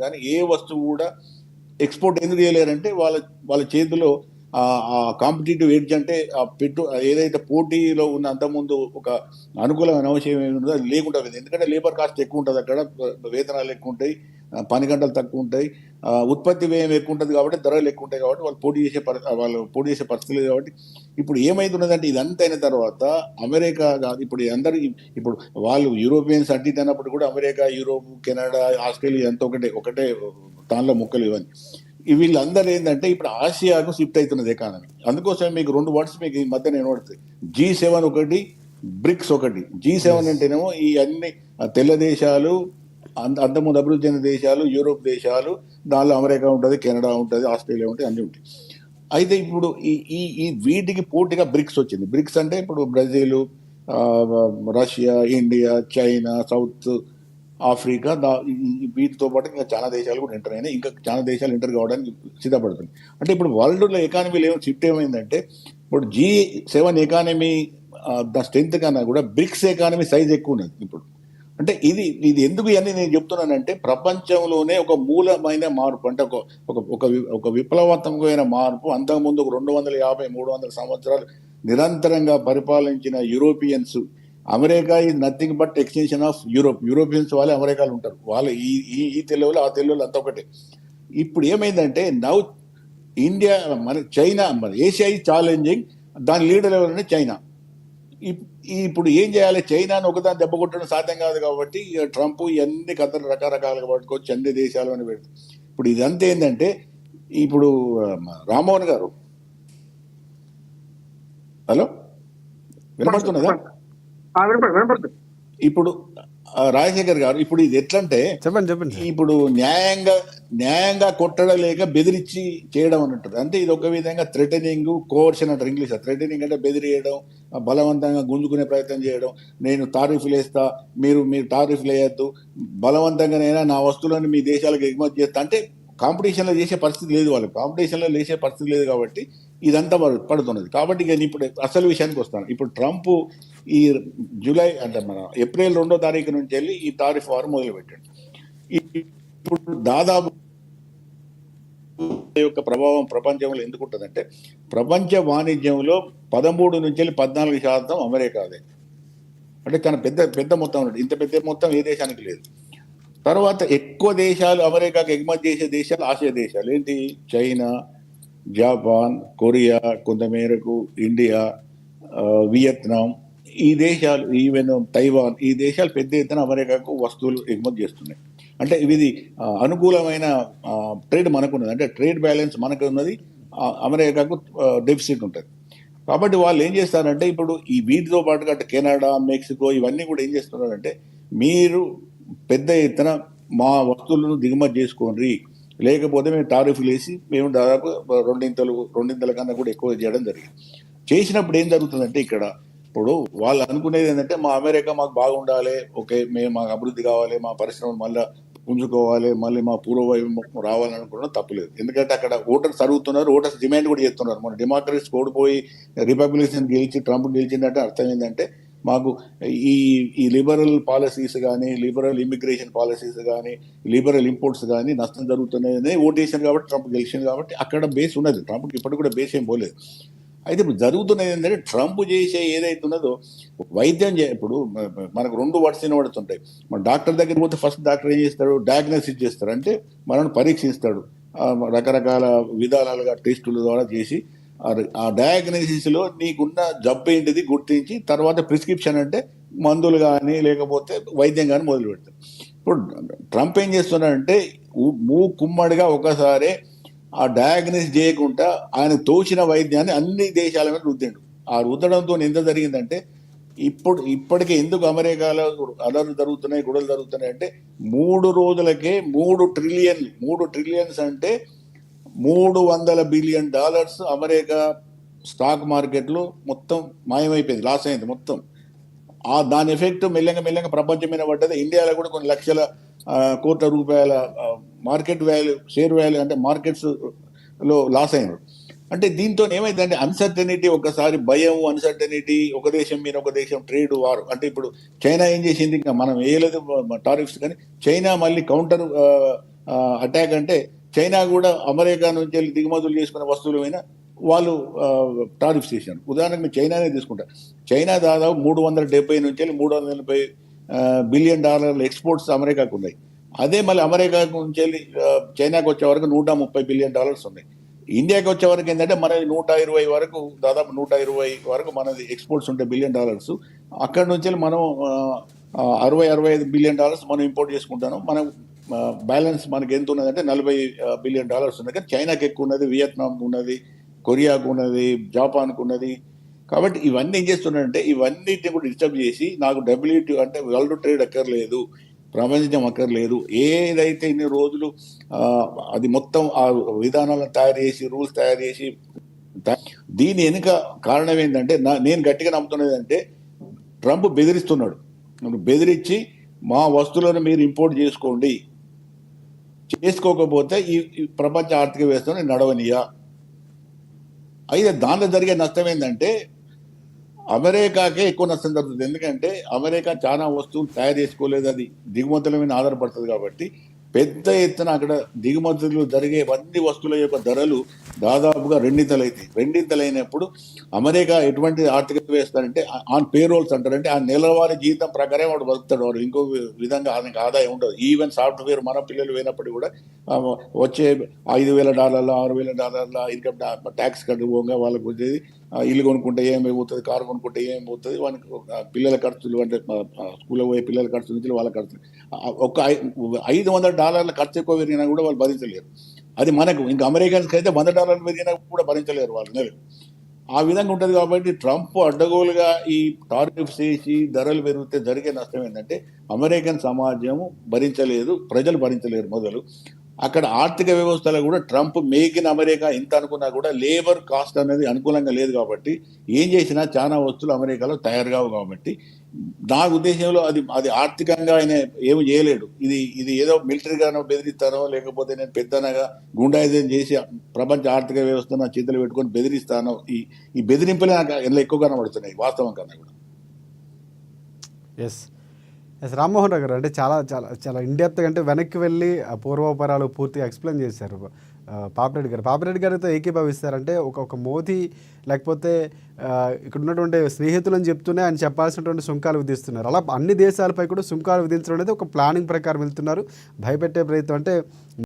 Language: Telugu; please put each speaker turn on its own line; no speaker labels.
కానీ ఏ వస్తువు కూడా ఎక్స్పోర్ట్ ఎందుకు చేయలేరంటే వాళ్ళ వాళ్ళ చేతిలో ఆ కాంపిటేటివ్ ఎడ్జ్ అంటే ఆ ఏదైతే పోటీలో ఉన్న అంతకుముందు ఒక అనుకూలమైన అవసరం ఏముందో అది లేకుండా లేదు. ఎందుకంటే లేబర్ కాస్ట్ ఎక్కువ ఉంటుంది అక్కడ, వేతనాలు ఎక్కువ ఉంటాయి, పని గంటలు తక్కువ ఉంటాయి, ఉత్పత్తి వ్యయం ఎక్కువ ఉంటుంది కాబట్టి ధరలు ఎక్కువ ఉంటాయి కాబట్టి వాళ్ళు పోటీ చేసే పరిస్థితి లేదు. కాబట్టి ఇప్పుడు ఏమైతున్నదంటే ఇదంతా అయిన తర్వాత అమెరికా కాదు ఇప్పుడు అందరు ఇప్పుడు వాళ్ళు యూరోపియన్స్ అడ్డి అన్నప్పుడు కూడా అమెరికా, యూరోప్, కెనడా, ఆస్ట్రేలియా అంతా ఒకటే దానిలో ముక్కలు ఇవన్నీ. వీళ్ళందరూ ఏంటంటే ఇప్పుడు ఆసియాకు షిఫ్ట్ అవుతున్నది ఎకానమీ. అందుకోసం మీకు రెండు వర్డ్స్ మీకు ఈ మధ్య నేను పడుతుంది, G7 ఒకటి, బ్రిక్స్ ఒకటి. G7 అంటేనేమో ఈ అన్ని తెల్ల దేశాలు, అంతకుముందు అభివృద్ధి చెందిన దేశాలు, యూరోప్ దేశాలు, దానిలో అమెరికా ఉంటుంది, కెనడా ఉంటుంది, ఆస్ట్రేలియా ఉంటుంది, అన్నీ ఉంటాయి. అయితే ఇప్పుడు ఈ వీటికి పోటీగా బ్రిక్స్ వచ్చింది. బ్రిక్స్ అంటే ఇప్పుడు Brazil, Russia, India, China, south Africa, వీటితో పాటు ఇంకా చాలా దేశాలు కూడా ఎంటర్ అయినాయి. ఇంకా చాలా దేశాలు ఎంటర్ కావడానికి సిద్ధపడుతుంది. అంటే ఇప్పుడు వరల్డ్లో ఎకానమీలో షిఫ్ట్ ఏమైందంటే ఇప్పుడు G7 ఎకానమీ ద స్ట్రెంత్ కన్నా కూడా బ్రిక్స్ ఎకానమీ సైజ్ ఎక్కువ ఉన్నది ఇప్పుడు. అంటే ఇది ఎందుకు ఇవన్నీ నేను చెప్తున్నానంటే ప్రపంచంలోనే ఒక మూలమైన మార్పు, అంటే ఒక విప్లవాత్మకమైన మార్పు. అంతకుముందు ఒక 250-300 సంవత్సరాలు నిరంతరంగా పరిపాలించిన Europeans, America is nothing but extension of Europeans వాళ్ళే అమెరికాలో ఉంటారు. వాళ్ళు ఈ తెలుగులో ఆ తెలుగులో అంతా ఒకటే. ఇప్పుడు ఏమైందంటే నౌ ఇండియా, మన చైనా, మన ఏషియా ఈజ్ ఛాలెంజింగ్, దాని లీడర్ ఎవరంటే చైనా. ఇప్పుడు ఏం చేయాలి, చైనాను ఒకదాన్ని దెబ్బ కొట్టడం సాధ్యం కాదు కాబట్టి ట్రంప్ ఇవన్నీ కథలు రకరకాలుగా పట్టుకొచ్చి అన్ని దేశాలు అని పెడతారు. ఇప్పుడు ఇదంతా ఏంటంటే ఇప్పుడు రామ్మోహన్ గారు, హలో వినపడుతున్నదా? ఇప్పుడు రాజశేఖర్ గారు, ఇప్పుడు ఇది ఎట్లంటే
చెప్పండి.
ఇప్పుడు న్యాయంగా కొట్టడలేక బెదిరించి చేయడం అని ఉంటుంది. అంటే ఇది ఒక విధంగా థ్రెటనింగ్, కోవర్షన్ అంటారు ఇంగ్లీష్. థ్రెటనింగ్ అంటే బెదిరియడం, బలవంతంగా గుంజుకునే ప్రయత్నం చేయడం. నేను టారిఫ్లు వేస్తా, మీరు టారిఫ్లు వేయద్దు, బలవంతంగానైనా నా వస్తువులను మీ దేశాలకు ఎగుమతి చేస్తా అంటే కాంపిటీషన్లో చేసే పరిస్థితి లేదు, వాళ్ళకి కాంపిటీషన్లో చేసే పరిస్థితి లేదు కాబట్టి ఇదంతా పడుతున్నది. కాబట్టి ఇక ఇప్పుడు అసలు విషయానికి వస్తాను. ఇప్పుడు ట్రంప్ ఈ జూలై అంటే మన ఏప్రిల్ 2వ తారీఖు నుంచి వెళ్ళి ఈ టారిఫ్ వారు మొదలుపెట్టాడు. ఇప్పుడు దాదాపు యొక్క ప్రభావం ప్రపంచంలో ఎందుకు ఉంటుందంటే ప్రపంచ వాణిజ్యంలో 13 నుంచి 14% అమెరికాదే. అంటే చాలా పెద్ద మొత్తం ఉన్నట్టు. ఇంత పెద్ద మొత్తం ఏ దేశానికి లేదు. తర్వాత ఎక్కువ దేశాలు అమెరికాకి ఎగుమతి చేసే దేశాలు ఆసియా దేశాలు. ఏంటి? చైనా, జపాన్, కొరియా, కొంతమేరకు ఇండియా, వియత్నాం, ఈ దేశాలు, ఈవెన్ తైవాన్, ఈ దేశాలు పెద్ద ఎత్తున అమెరికాకు వస్తువులు ఎగుమతి చేస్తున్నాయి. అంటే ఇది అనుకూలమైన ట్రేడ్ మనకున్నది. అంటే ట్రేడ్ బ్యాలెన్స్ మనకు ఉన్నది, అమెరికాకు డెఫిసిట్ ఉంటుంది. కాబట్టి వాళ్ళు ఏం చేస్తారంటే ఇప్పుడు ఈ వీటితో పాటుగా అంటే కెనడా, మెక్సికో ఇవన్నీ కూడా ఏం చేస్తున్నారంటే మీరు పెద్ద ఎత్తున మా వస్తువులను దిగుమతి చేసుకోండి, లేకపోతే మేము టారిఫ్లు వేసి మేము దాదాపు రెండింతల కన్నా కూడా ఎక్కువ చేయడం జరిగింది. చేసినప్పుడు ఏం జరుగుతుందంటే ఇక్కడ ఇప్పుడు వాళ్ళు అనుకునేది ఏంటంటే మా అమెరికా మాకు బాగుండాలి, ఓకే, మాకు అభివృద్ధి కావాలి, మా పరిశ్రమలు మళ్ళీ పుంజుకోవాలి, మళ్ళీ మా పూర్వవైపు రావాలనుకోవడం తప్పులేదు. ఎందుకంటే అక్కడ ఓటర్స్ అడుగుతున్నారు, ఓటర్స్ డిమాండ్ కూడా చేస్తున్నారు. మన డెమోక్రట్స్ ఓడిపోయి రిపబ్లికన్ గెలిచి ట్రంప్ గెలిచిందంటే అర్థం ఏంటంటే మాకు ఈ లిబరల్ పాలసీస్ కానీ, లిబరల్ ఇమిగ్రేషన్ పాలసీస్ కానీ, లిబరల్ ఇంపోర్ట్స్ కానీ నష్టం జరుగుతున్నాయని ఓటేషన్ కాబట్టి ట్రంప్ గెలిచింది. కాబట్టి అక్కడ బేస్ ఉన్నది. ట్రంప్కి ఇప్పటికి కూడా బేస్ ఏం పోలేదు. అయితే ఇప్పుడు జరుగుతున్నది ఏంటంటే ట్రంప్ చేసే ఏదైతే ఉన్నదో వైద్యం ఇప్పుడు మనకు 2 వర్డ్స్ వినబడుతుంటాయి. మన డాక్టర్ దగ్గర పోతే ఫస్ట్ డాక్టర్ ఏం చేస్తాడు? డయాగ్నోసిస్ చేస్తాడు. అంటే మనల్ని పరీక్షిస్తాడు, రకరకాల విధానాలుగా టెస్టుల ద్వారా చేసి ఆ డయాగ్నోసిస్లో నీకున్న జబ్బు ఏంటిది గుర్తించి తర్వాత ప్రిస్క్రిప్షన్ అంటే మందులు కానీ లేకపోతే వైద్యం కానీ మొదలు పెడతాడు. ఇప్పుడు ట్రంప్ ఏం చేస్తున్నాడంటే కుమ్మడిగా ఒకసారి ఆ డయాగ్నోసిస్ చేయకుండా ఆయన తోచిన వైద్యాన్ని అన్ని దేశాల మీద రుద్దిండు. ఆ రుద్దడంతో ఎంత జరిగిందంటే ఇప్పటికే ఎందుకు అమెరికాలో అలర్లు జరుగుతున్నాయి, గొడవలు జరుగుతున్నాయి అంటే 3 రోజులకే 3 ట్రిలియన్స్ అంటే $300 బిలియన్ అమెరికా స్టాక్ మార్కెట్లో మొత్తం మాయమైపోయింది, లాస్ అయింది మొత్తం. దాని ఎఫెక్ట్ మెల్లగా ప్రపంచం మీద పడ్డది. ఇండియాలో కూడా కొన్ని లక్షల కోట్ల రూపాయల మార్కెట్ వాల్యూ, షేర్ వాల్యూ అంటే మార్కెట్స్లో లాస్ అయినారు. అంటే దీంతో ఏమైందంటే అన్సర్టనిటీ, ఒకసారి భయం, అన్సర్టనిటీ, ఒక దేశం మీద ఒక దేశం ట్రేడ్ వార్. అంటే ఇప్పుడు చైనా ఏం చేసింది, ఇంకా మనం వేయలేదు టారిఫ్స్, కానీ చైనా మళ్ళీ కౌంటర్ అటాక్ అంటే చైనా కూడా అమెరికా నుంచి వెళ్ళి దిగుమతులు చేసుకునే వస్తువుల మీద వాళ్ళు టారిఫ్స్ చేశారు. ఉదాహరణకు మీరు చైనానే తీసుకుంటారు. చైనా దాదాపు 370 నుంచి వెళ్ళి 380 బిలియన్ డాలర్ల ఎక్స్పోర్ట్స్ అమెరికాకు ఉన్నాయి. అదే మళ్ళీ అమెరికా నుంచి వెళ్ళి చైనాకు వచ్చే వరకు 130 బిలియన్ డాలర్స్ ఉన్నాయి. ఇండియాకి వచ్చే వరకు ఏంటంటే మనది 120 వరకు, దాదాపు 120 వరకు మనది ఎక్స్పోర్ట్స్ ఉంటాయి బిలియన్ డాలర్స్. అక్కడ నుంచి మనం 60-65 బిలియన్ డాలర్స్ మనం ఇంపోర్ట్ చేసుకుంటాను. మనం బ్యాలెన్స్ మనకి ఎంత ఉన్నదంటే 40 బిలియన్ డాలర్స్ ఉంది. కానీ చైనాకి ఎక్కువ ఉన్నది, వియత్నాంకు ఉన్నది, కొరియాకు ఉన్నది, జాపాన్కు ఉన్నది. కాబట్టి ఇవన్నీ ఏం చేస్తున్నారంటే ఇవన్నిటిని కూడా డిస్టర్బ్ చేసి నాకు డబ్ల్యూటీఓ అంటే వరల్డ్ ట్రేడ్ అక్కర్లేదు, ప్రపంచం అక్కర్లేదు, ఏదైతే ఇన్ని రోజులు అది మొత్తం ఆ విధానాలను తయారు చేసి రూల్స్ తయారు చేసి దీని వెనుక కారణం ఏంటంటే నేను గట్టిగా నమ్ముతున్నది అంటే ట్రంప్ బెదిరిస్తున్నాడు. బెదిరించి మా వస్తువులను మీరు ఇంపోర్ట్ చేసుకోండి, చేసుకోకపోతే ఈ ప్రపంచ ఆర్థిక వ్యవస్థను నడవనియా. అయితే దాంట్లో జరిగే నష్టం ఏంటంటే అమెరికాకే ఎక్కువ నష్టం జరుగుతుంది. ఎందుకంటే అమెరికా చాలా వస్తువులు తయారు చేసుకోలేదు, అది దిగుమతుల మీద ఆధారపడుతుంది. కాబట్టి పెద్ద ఎత్తున అక్కడ దిగుమతులు జరిగే అన్ని వస్తువుల యొక్క ధరలు దాదాపుగా రెండింతలైనప్పుడు అమెరికా ఎటువంటి ఆర్థిక వ్యవస్థ అంటే ఆన్ పేరోల్స్ అంటారంటే ఆ నెలవారీ జీతం ప్రకారం వాడు బతుకుతాడు. వాడు ఇంకో విధంగా ఆయనకు ఆదాయం ఉండదు. ఈవెన్ సాఫ్ట్వేర్ మన పిల్లలు పోయినప్పుడు కూడా వచ్చే $5,000 $6,000 ఇన్కమ్ ట్యాక్స్ కట్టుకోగా వాళ్ళకు వచ్చేది ఇల్లు కొనుక్కుంటే ఏమైపోతుంది, కారు కొనుక్కుంటే ఏమైపోతుంది, వానికి పిల్లల ఖర్చులు అంటే స్కూల్లో పోయే పిల్లల ఖర్చు నుంచి వాళ్ళ ఖర్చులు ఒక $500 ఖర్చు ఎక్కువ పెరిగినా కూడా వాళ్ళు భరించలేరు. అది మనకు ఇంకా అమెరికన్స్కి అయితే $100 పెరిగినా కూడా భరించలేరు వాళ్ళు నెలకు. ఆ విధంగా ఉంటుంది. కాబట్టి ట్రంప్ అడ్డగోలుగా ఈ టారిఫ్స్ వేసి ధరలు పెరిగితే జరిగే నష్టం ఏంటంటే అమెరికన్ సమాజం భరించలేదు, ప్రజలు భరించలేరు. మొదలు అక్కడ ఆర్థిక వ్యవస్థలో కూడా ట్రంప్ మేక్ ఇన్ అమెరికా ఎంత అనుకున్నా కూడా లేబర్ కాస్ట్ అనేది అనుకూలంగా లేదు. కాబట్టి ఏం చేసినా చాలా వస్తువులు అమెరికాలో తయారు కావు. కాబట్టి నా ఉద్దేశంలో అది ఆర్థికంగా ఆయన ఏమి చేయలేడు. ఇది ఏదో మిలిటరీగానో బెదిరిస్తానో లేకపోతే నేను పెద్దనగా గుండాయిజం చేసి ప్రపంచ ఆర్థిక వ్యవస్థ నా చేతులు పెట్టుకొని బెదిరిస్తానో ఈ బెదిరింపులే నాకు ఎలా ఎక్కువ కనబడుతున్నాయి వాస్తవం కన్నా కూడా.
ఎస్ రామ్మోహన్ రావు గారు అంటే చాలా చాలా చాలా ఇండెప్త్గా అంటే వెనక్కి వెళ్ళి పూర్వోపరాలు పూర్తిగా ఎక్స్ప్లెయిన్ చేశారు పాపిరెడ్డి గారితో ఏకీభవిస్తారంటే ఒక మోదీ లేకపోతే ఇక్కడ ఉన్నటువంటి స్నేహితులని చెప్తూనే ఆయన చెప్పాల్సినటువంటి సుంకాలు విధిస్తున్నారు. అలా అన్ని దేశాలపై కూడా సుంకాలు విధించడం అనేది ఒక ప్లానింగ్ ప్రకారం వెళ్తున్నారు. భయపెట్టే ప్రయత్నం అంటే